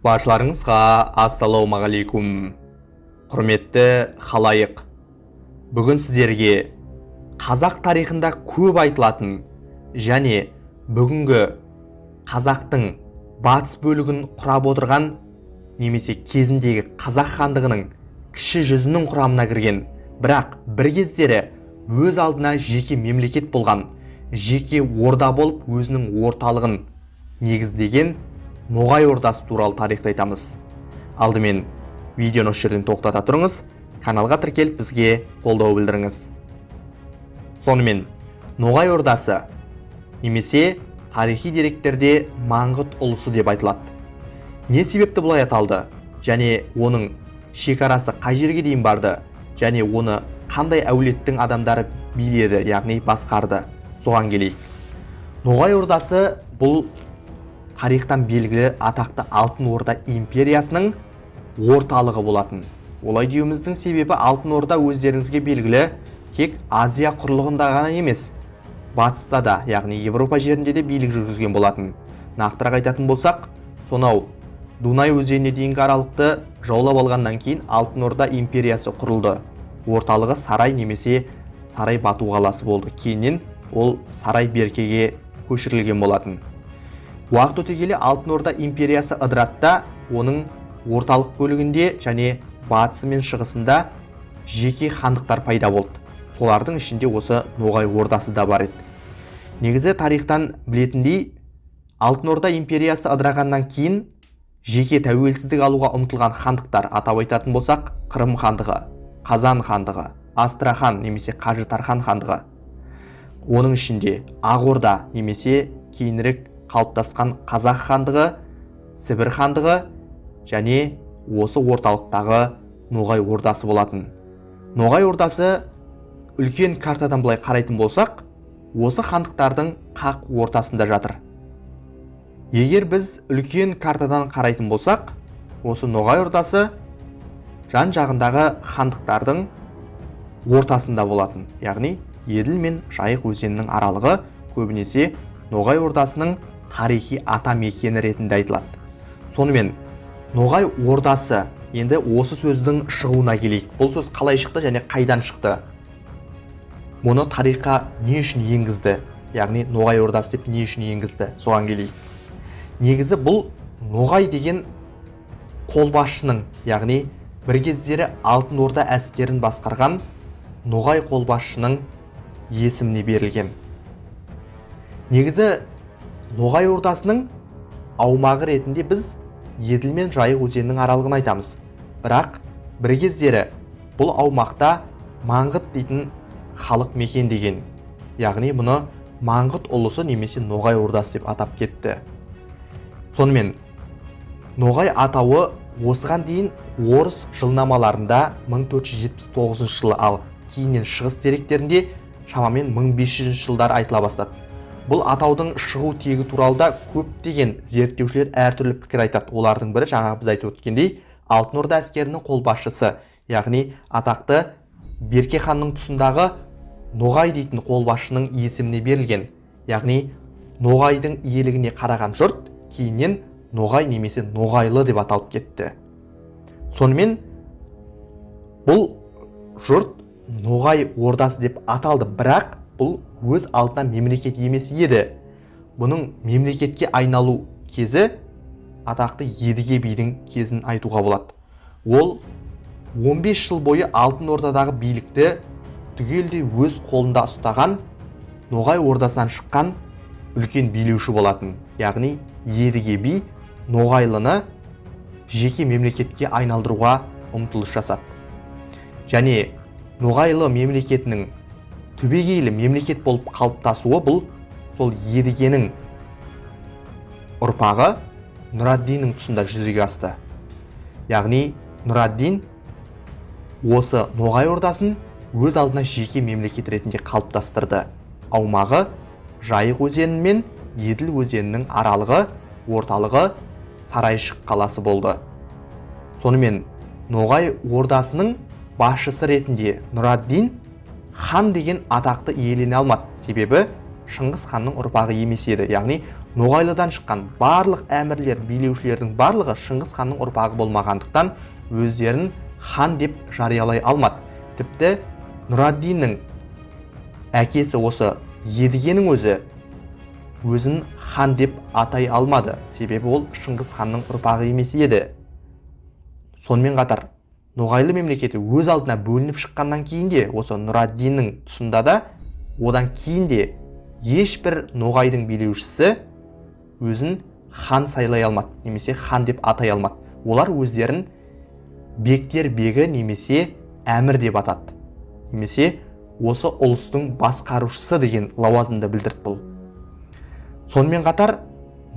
Баршаларыңызға ассалаумағалейкум. Құрметті халайық. Бүгін сіздерге қазақ тарихында көп айтылатын және бүгінгі қазақтың батыс бөлігін құрап отырған немесе кезіндегі қазақ хандығының кіші жүзінің құрамына кірген, бірақ бір кездері өз алдына жеке мемлекет болған, жеке орда болып өзінің орталығын негіздеген Ноғай ордасы туралы тарихты айтамыз. Алдымен видеоны осы жерден тоқтата тұрыңыз, каналға тіркеліп бізге қолдау білдіріңіз. Сонымен, Ноғай ордасы немесе тарихи деректерде Маңғыт ұлысы деп айтылады. Не себепті бұлай аталды және оның шекарасы қай жерге дейін барды және оны қандай әулеттің адамдары биледі, яғни басқарды, соған келейік. Ноғай ордасы бұл тарихтан белгілі атақты Алтын Орда империясының орталығы болатын. Олай деуіміздің себебі Алтын Орда өздеріңізге белгілі тек Азия құрлығында ғана емес, батыста да, яғни Европа жерінде де билік жүргізген болатын. Нақтырақ айтатын болсақ, сонау Дунай өзеніне дейінгі аралықты жаулап алғаннан кейін Алтын Орда империясы құрылды. Орталығы Сарай немесе Сарай Бату қаласы болды. Кейіннен ол Сарай Беркеге көшірілген болатын. Уақыт өте келе Алтын Орда империясы ыдыратта, оның орталық бөлігінде және батысы мен шығысында жеке хандықтар пайда болды. Солардың ішінде осы Ноғай ордасы да бар еді. Негізі тарихтан білетіндей, Алтын Орда империясы ыдырағаннан кейін жеке тәуелсіздік алуға ұмтылған хандықтар, атап айтатын болсақ, Қырым хандығы, Қазан хандығы, Астрахан немесе Қажытархан хандығы. Оның ішінде Ақ Орда немесе кейінірек қалыптасқан Қазақ хандығы, Сібір хандығы және осы орталықтағы Ноғай ордасы болатын. Ноғай ордасы үлкен картадан былай қарайтын болсақ, осы хандықтардың қақ ортасында жатыр. Егер біз үлкен картадан қарайтын болсақ, осы Ноғай ордасы жан жағындағы хандықтардың ортасында болатын. Яғни Еділ мен Жайық өзенінің аралығы көбінесе Ноғай ордасының тарихи ата мекені ретінде айтылады. Сонымен, Ноғай ордасы, енді осы сөздің шығуына келейік. Бұл сөз қалай шықты және қайдан шықты? Мұны тарихқа не үшін енгізді? Яғни Ноғай ордасы деп не үшін енгізді? Соған келейік. Негізі бұл Ноғай деген қолбасшының, яғни бір кездері Алтын Орда әскерін басқарған Ноғай қолбасшының есіміне берілген. Негізі Ноғай ордасының аумағы ретінде біз Еділ мен Жайық өзенінің аралығын айтамыз. Бірақ бір кездері бұл аумақта Маңғыт дейтін халық мекен деген. Яғни мұны Маңғыт ұлысы немесе Ноғай ордасы деп атап кетті. Сонымен, Ноғай атауы осыған дейін орыс жылнамаларында 1479 жылы, ал кейіннен шығыс деректерінде шамамен 1500 жылдар айтыла бастады. Бұл атаудың шығу тегі туралы да көптеген зерттеушілер әртүрлі пікір айтады. Олардың бірі жаңа біз айтып өткендей, Алтын Орда әскерінің қолбасшысы, яғни атақты Берке ханның тұсындағы Ноғай дейтін қолбасшының есіміне берілген. Яғни Ноғайдың иелігіне қараған жұрт кейіннен Ноғай немесе Ноғайлы деп аталып кетті. Сонымен бұл жұрт Ноғай ордасы деп аталды, бірақ бұл өз алдына мемлекет емес еді. Бұның мемлекетке айналу кезі атақты Едіге бидің кезін айтуға болады. Ол 15 жыл бойы Алтын Ордадағы билікті түгелдей өз қолында ұстаған Ноғай ордасынан шыққан үлкен билеуші болатын. Яғни Едіге би Ноғайлыны жеке мемлекетке айналдыруға ұмтылыс жасады. Және Ноғайлы мемлекетінің түбегейлі мемлекет болып қалыптасуы бұл сол Едігенің ұрпағы Нұраддиннің тұсында жүзеге асты. Яғни Нұраддин осы Ноғай ордасын өз алдына жеке мемлекет ретінде қалыптастырды. Аумағы Жайық өзені мен Еділ өзенінің аралығы, орталығы Сарайшық қаласы болды. Сонымен Ноғай ордасының басшысы ретінде Нұраддин хан деген атақты иелене алмады. Себебі Шыңғыс ханның ұрпағы емес еді. Яғни ноғайлыдан шыққан барлық әмірлер, билеушілердің барлығы Шыңғыс ханның ұрпағы болмағандықтан өздерін хан деп жариялай алмады. Тіпті Нұраддиннің әкесі осы Едігенің өзін хан деп атай алмады. Себебі ол Шыңғыс ханның ұрпағы емес еді. Сонымен қатар Ноғайлы мемлекеті өз алдына бөлініп шыққаннан кейін де, осы Нұраддиннің тұсында да, одан кейін де ешбір ноғайдың билеушісі өзін хан сайлай алмады, немесе хан деп атай алмады. Олар өздерін бектер бегі немесе әмір деп атады. Немесе осы ұлыстың басқарушысы деген лауазымды білдірді бұл. Сонымен қатар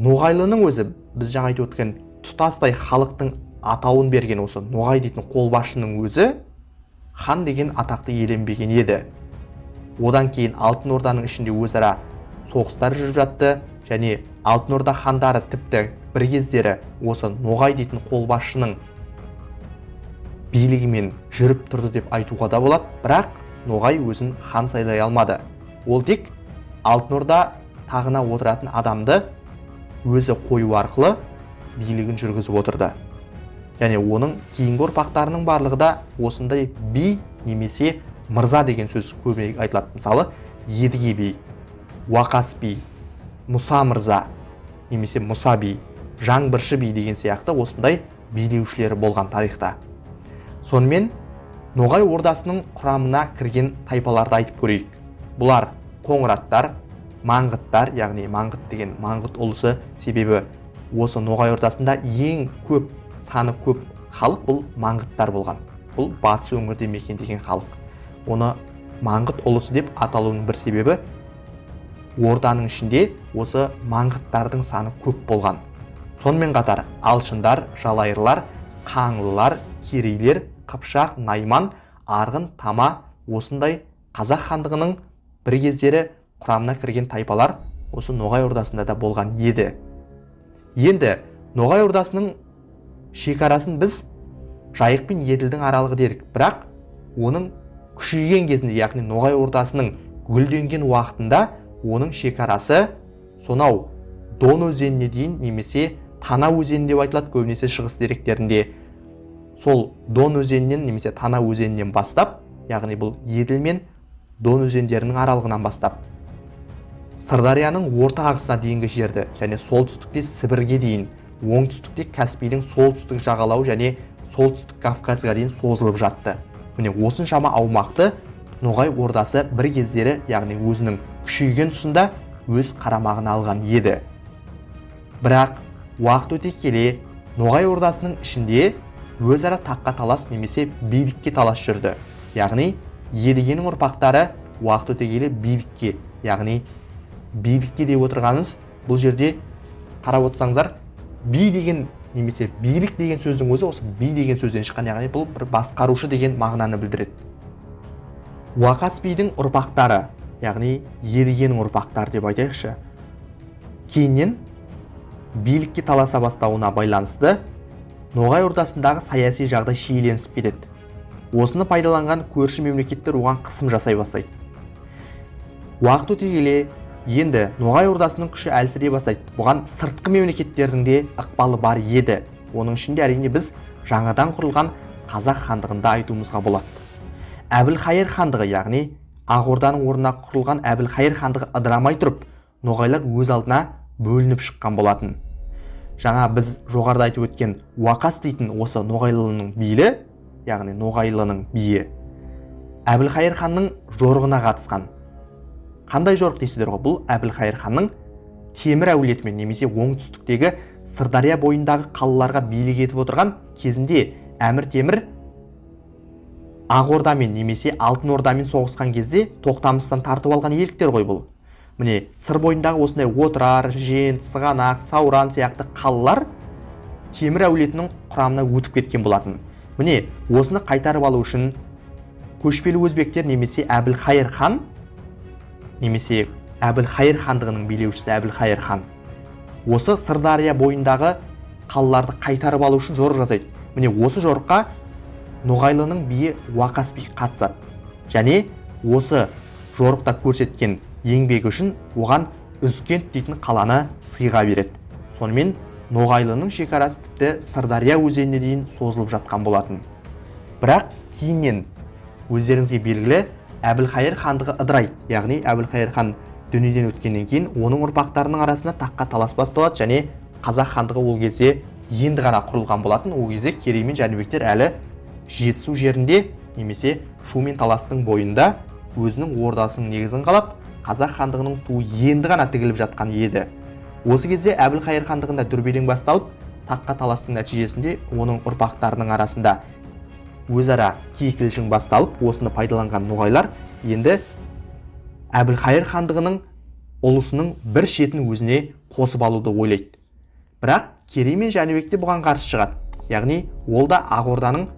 Ноғайлының өзі, біз жаңа айтып өткен тұтастай халықтың атауын берген осы Ноғай дейтін қолбасшының өзі хан деген атақты иеленбеген еді. Одан кейін Алтын Орданың ішінде өзара соғыстар жүріп жатты, және Алтын Орда хандары тіпті бір кездері осы Ноғай дейтін қолбасшының билігімен жүріп тұрды деп айтуға да болады, бірақ Ноғай өзін хан сайлай алмады. Ол тек Алтын Орда тағына отыратын адамды өзі қою арқылы билігін жүргізіп отырды. Және оның кейінгі ұрпақтарының барлығы да осындай би немесе мырза деген сөз көбірек айтылады. Мысалы, Едіге би, Уақас би, Мұса мырза немесе Мұса би, Жаңбыршы би деген сияқты осындай билеушілері болған тарихта. Сонымен Ноғай ордасының құрамына кірген тайпаларды айтып көрейік. Бұлар Қоңыраттар, Маңғыттар, яғни Маңғыт деген Маңғыт ұлысы, себебі осы Ноғай ордасында ең көп саны көп халық бұл Маңғыттар болған. Бұл батыс өңірде мекендеген халық. Оны Маңғыт ұлысы деп аталуының бір себебі орданың ішінде осы Маңғыттардың саны көп болған. Сонымен қатар Алшындар, Жалайырлар, Қаңлылар, Керейлер, Қыпшақ, Найман, Арғын, Тама осындай Қазақ хандығының бір кездері құрамына кірген тайпалар осы Ноғай ордасында да болған еді. Енді Ноғай ордасының шекарасын біз Жайық пен Еділдің аралығы дедік, бірақ оның күшейген кезінде, яғни Ноғай ордасының гүлденген уақытында оның шекарасы сонау Дон өзеніне дейін немесе Тана өзені деп айтылады көбінесе шығыс деректерінде. Сол Дон өзенінен немесе Тана өзенінен бастап, яғни бұл Еділ мен Дон өзендерінің аралығынан бастап Сырдарияның орта ағысына дейінгі жерді, және солтүстікте Сібірге дейін, оңтүстікте Каспийдің солтүстік жағалауы және солтүстік Кавказға дейін созылып жатты. Міне осыншама аумақты Ноғай ордасы бір кездері, яғни өзінің күшейген тұсында өз қарамағына алған еді. Бірақ уақыт өте келе Ноғай ордасының ішінде өзара таққа талас немесе билікке талас жүрді. Яғни Едігенің ұрпақтары уақыт өте келе билікке, яғни билікке деп отырғанымыз, бұл жерде қарап отырсаңыздар, би деген немесе билік деген сөздің өзі осы би деген сөзден шыққан, яғни бұл бір басқарушы деген мағынаны білдіреді. Уақас бидің ұрпақтары, яғни Едігенің ұрпақтары деп айтайықшы, кейіннен билікке таласа бастауына байланысты Ноғай ордасындағы саяси жағдай шиеленісіп кетеді. Осыны пайдаланған көрші мемлекеттер оған қысым жасай бастайды. Уақыт өте келе енді Ноғай ордасының күші әлсірей бастайды. Бұған сыртқы мемлекеттердің де ықпалы бар еді. Оның ішінде әрине біз жаңадан құрылған Қазақ хандығында айтуымызға болады. Әбілхайыр хандығы, яғни Ақ Орданың орнына құрылған Әбілхайыр хандығы ыдырамай тұрып, ноғайлар өз алдына бөлініп шыққан болатын. Жаңа біз жоғарыда айтып өткен Уақас дейтін осы Ноғайлының билі, яғни Ноғайлының биі, Әбілхайыр ханның жорығына қатысқан. Қандай жорық дейсіздер ғой? Бұл Әбілхайыр ханның Темір әулетімен немесе оңтүстіктегі Сырдария бойындағы қалаларға билік етіп отырған кезінде Әмір Темір Ақ Ордамен немесе Алтын Ордамен соғысқан кезде Тоқтамыстан тартып алған иеліктер ғой бұл. Міне, сыр бойындағы осындай Отырар, Жент, Сығанақ, Сауран сияқты қалалар Темір әулетінің құрамына өтіп кеткен болатын. Міне, осыны қайтарып алу үшін көшпелі өзбектер немесе Әбілхайыр хан, немесе Әбілхайыр хандығының билеушісі Әбілхайыр хан осы Сырдария бойындағы қалаларды қайтарып алу үшін жорық жасайды. Міне, осы жорыққа Ноғайлының биі Уақас би қатысады. Және осы жорықта көрсеткен еңбегі үшін оған Үзкент дейтін қаланы сыйға береді. Сонымен Ноғайлының шекарасы тіпті Сырдария өзеніне дейін созылып жатқан болатын. Бірақ кейіннен өздеріңізге белгілі Әбілқайыр хандығы ыдырайды. Яғни Әбілқайыр хан дүниеден өткеннен кейін оның ұрпақтарының арасында таққа талас басталады және қазақ хандығы ол кезде енді ғана құрылған болатын. Ол кезде Керей мен Жәнібектер әлі Жетісу жерінде немесе Шу мен Таластың бойында өзінің ордасының негізін қалап, қазақ хандығының туы енді ғана тігіліп жатқан еді. Осы кезде Әбілқайыр хандығында дүрбелең басталып, таққа таластың нәтижесінде оның ұрпақтарының арасында өзара кикілжің басталып, осыны пайдаланған ноғайлар енді Әбілқайыр хандығының ұлысының бір шетін өзіне қосып алуды ойлайды. Бірақ Керей мен Жәнібек те бұған қарсы шығады. Яғни ол да Ақ Орданың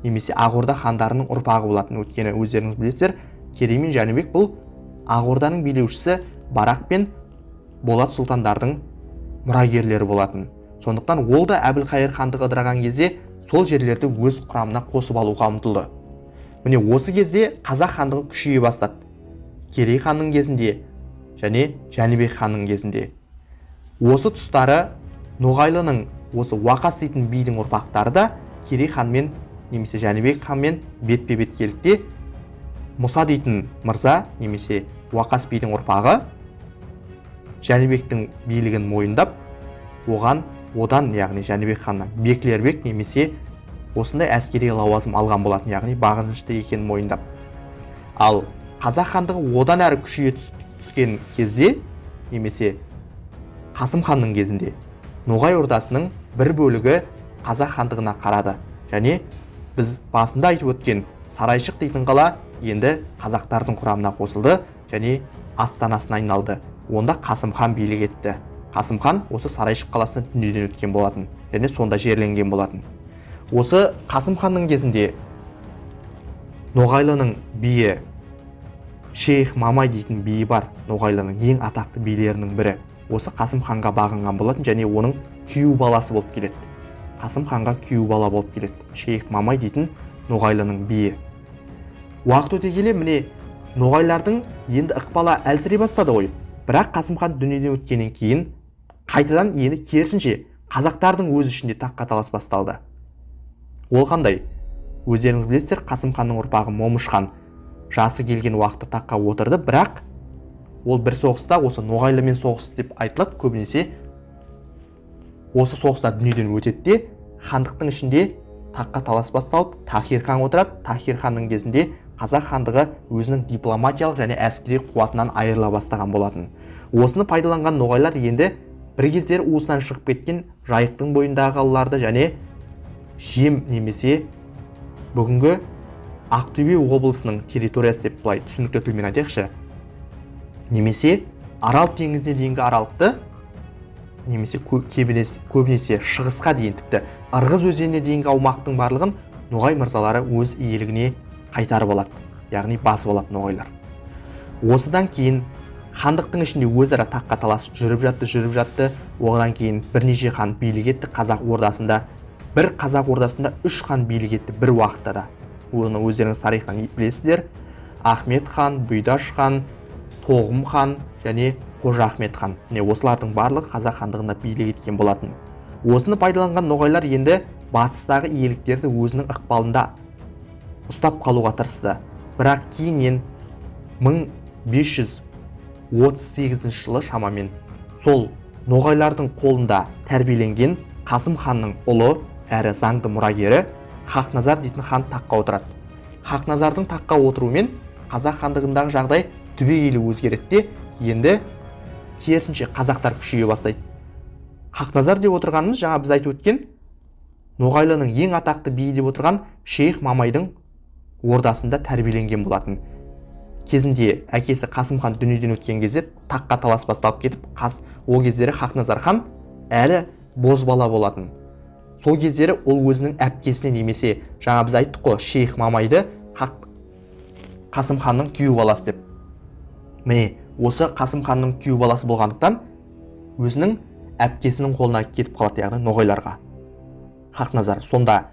немесе Ақ Орда хандарының ұрпағы болатын. Өйткені өздеріңіз білесіздер, Керей мен Жәнібек бұл Ақ Орданың билеушісі Барақ пен Болат сұлтандардың мұрагерлері болатын. Сондықтан ол да Әбілқайыр хандығы ыдыраған кезде сол жерлерді өз құрамына қосып алуға ұмтылды. Міне осы кезде қазақ хандығы күшейе бастады. Керей ханның кезінде және Жәнібек ханның кезінде. Осы тұстары Ноғайлының осы Уақас дейтін бидің ұрпақтары да Керей ханмен немесе Жәнібек ханмен бетпе-бет келді. Мұса дейтін мырза немесе Уақас бидің ұрпағы Жәнібектің билігін мойындап, одан яғни Жәнібек ханнан Беклербек немесе осындай әскери лауазым алған болатын, яғни бағынышты екенін мойындап. Ал қазақ хандығы одан әрі күшейе түскен кезде немесе Қасым ханның кезінде Ноғай ордасының бір бөлігі қазақ хандығына қарады және біз басында айтып өткен Сарайшық дейтін қала енді қазақтардың құрамына қосылды және астанасына айналды. Онда Қасым хан билік етті. Қасым хан осы Сарайшық қаласына дүниеден өткен болатын және сонда жерленген болатын. Осы Қасым ханның кезінде Ноғайлының биі Шейх Мамай дейтін биі бар. Ноғайлының ең атақты билерінің бірі. Осы Қасым ханға бағынған болатын және оның күйеу баласы болып келеді. Қасым ханға күйеу бала болып келеді. Шейх Мамай дейтін Ноғайлының биі. Уақыт өте келе міне Ноғайлардың енді ықпалы әлсірей бастады ғой. Бірақ Қасым хан дүниеден өткеннен кейін қайтадан енді керісінше қазақтардың өз ішінде таққа талас басталды. Ол қандай? Өздеріңіз білесіздер, Қасым ханның ұрпағы Момыш хан жасы келген уақытта таққа отырды, бірақ ол бір соғыста осы Ноғайлымен соғыс деп айтылады. Көбінесе осы соғыста дүниеден өтеді де хандықтың ішінде таққа талас басталып, Тахир хан отырады. Тахир ханның кезінде қазақ хандығы өзінің дипломатиялық және әскери қуатынан айырыла бастаған болатын. Осыны пайдаланған ноғайлар енді бір кездері уысынан шығып кеткен Жайықтың бойындағы қалаларды және Жем немесе бүгінгі Ақтөбе облысының территориясы деп былай түсінікті тілмен айтайықшы, немесе Арал теңізіне дейінгі аралықты немесе көбінесе шығысқа дейін тіпті Ырғыз өзеніне дейінгі аумақтың барлығын Ноғай мырзалары өз иелігіне қайтарып алады, яғни басып алады ноғайлар. Осыдан кейін хандықтың ішінде өзара таққа талас жүріп жатты. Одан кейін бірнеше хан билік етті қазақ ордасында. Бір қазақ ордасында 3 хан билік етті бір уақытта да. Оны өздеріңіз тарихтан білесіздер. Ахмет хан, Бұйдаш хан, Тоғым хан және Қожа Ахмет хан. Осылардың барлығы қазақ хандығында билік еткен болатын. Осыны пайдаланған ноғайлар енді батыстағы иеліктерді өзінің ықпалында ұстап қалуға тырысты. Бірақ кейіннен 1538 жылы шамамен сол ноғайлардың қолында тәрбиеленген Қасым ханның ұлы әрі заңды мұрагері Хақназар дейтін хан таққа отырады. Хақназардың таққа отыруымен қазақ хандығындағы жағдай түбегейлі өзгереді. Енді керісінше қазақтар күшейе бастайды. Хақназар деп отырғанымыз жаңа біз айтып өткен Ноғайлының ең атақты биі деп отырған Шейх Мамайдың ордасында тәрбиеленген болатын. Кезінде әкесі Қасым хан дүниеден өткен кезде таққа талас басталып кетіп, ол кездері Хақназар хан әлі бозбала болатын. Сол кездері ол өзінің әпкесіне немесе жаңа біз айттық қой, Шейх Мамайды Қасым ханның күйеу баласы деп. Міне, осы Қасым ханның күйеу баласы болғандықтан өзінің әпкесінің қолына кетіп қалады, яғни ноғайларға. Хақназар сонда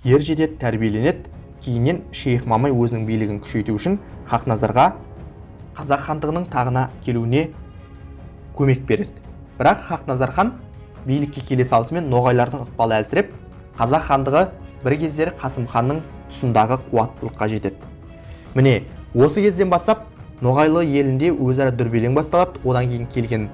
ер жетеді, тәрбиеленеді. Кейіннен Шейх Мамай өзінің билігін күшейту үшін Хақназарға қазақ хандығының тағына келуіне көмек береді. Бірақ Хақназар хан билікке келе салысымен ноғайлардың ықпалы әлсіреп, қазақ хандығы бір кездері Қасым ханның тұсындағы қуаттылыққа жетеді. Міне, осы кезден бастап ноғайлы елінде өзара дүрбелең басталады. Одан кейін келген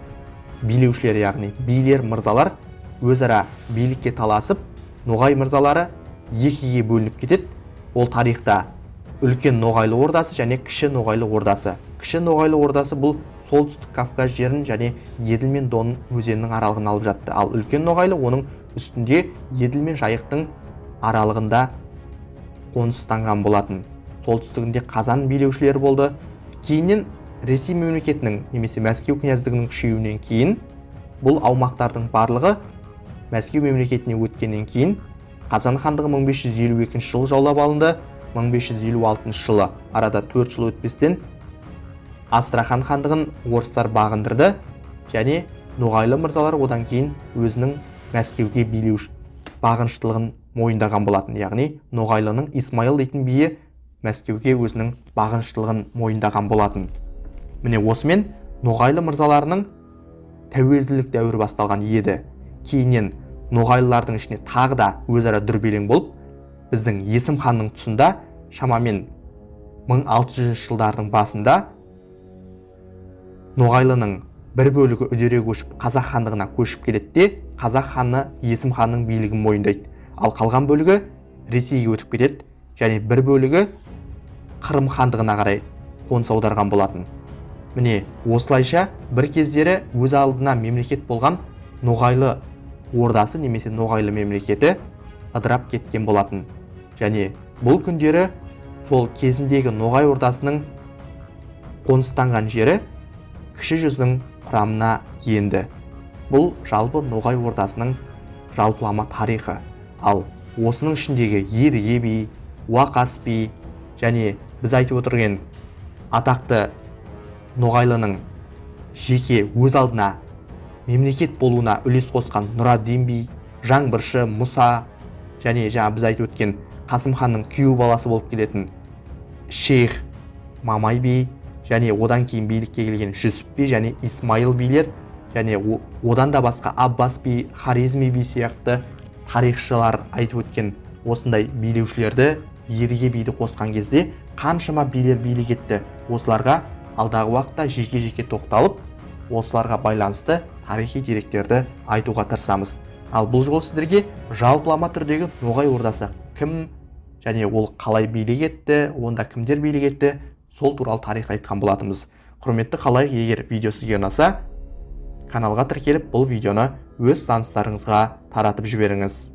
билеушілер, яғни билер, мырзалар өзара билікке таласып, ноғай мырзалары екіге бөлініп кетеді. Ол тарихта үлкен ноғайлы ордасы және кіші ноғайлы ордасы. Кіші ноғайлы ордасы бұл солтүстік Кавказ жерін және Еділ мен Дон өзенінің аралығын алып жатты. Ал үлкен ноғайлы оның үстінде Еділ мен Жайықтың аралығында қоныстанған болатын. Солтүстігінде Қазан билеушілері болды. Кейіннен Ресей мемлекетінің немесе Мәскеу князьдігінің күшеюінен кейін бұл аумақтардың барлығы Мәскеу мемлекетіне өткеннен кейін Қазан хандығы 1552 жылы жаулап алынды. 1556 жылы арада 4 жыл өтпестен Астрахан хандығын орыстар бағындырды және ноғайлы мырзалар одан кейін өзінің Мәскеуге билеуш бағыныштылығын мойындаған болатын. Яғни ноғайлының Исмайыл дейтін биі Мәскеуге өзінің бағыныштылығын мойындаған болатын. Міне осымен ноғайлы мырзаларының тәуелділік дәуірі басталған еді. Кейіннен ноғайлылардың ішіне тағы да өзара дүрбелең болып, біздің Есім ханның тұсында шамамен 1600 жылдардың басында ноғайлының бір бөлігі үдере көшіп қазақ хандығына көшіп келеді де, қазақ ханы Есім ханның билігін мойындайды. Ал қалған бөлігі Ресейге өтіп кетеді және бір бөлігі Қырым хандығына қарай қоныс аударған болатын. Міне осылайша бір кездері өз алдына мемлекет болған ноғайлы ордасы немесе ноғайлы мемлекеті ыдырап кеткен болатын. Және бұл күндері сол кезіндегі ноғай ордасының қоныстанған жері кіші жүздің құрамына енді. Бұл жалпы ноғай ордасының жалпылама тарихы. Ал осының ішіндегі Едіге би, Уақас би және біз айтып отырген атақты ноғайлының жеке өз алдына мемлекет болуына үлес қосқан Нұрадин би, Жаңбыршы, Мұса және біз айтып өткен Қасым ханның күйеу баласы болып келетін Шейх Мамай би және одан кейін билікке келген Жүсіп би және Исмайыл билер және одан да басқа Аббас би, Харизми би сияқты тарихшылар айтып өткен осындай билеушілерді, Едіге биді қосқан кезде қаншама билер билік етті. Осыларға алдағы уақытта жеке-жеке тоқталып, осыларға байланысты тарихи деректерді айтуға тырысамыз. Ал бұл жолы сіздерге жалпылама түрдегі ноғай ордасы кім және ол қалай билік етті, онда кімдер билік етті, сол туралы тарих айтқан болатынбыз. Құрметті қалайық, егер видео сізге ұнаса, каналға тіркеліп бұл видеоны өз таныстарыңызға таратып жіберіңіз.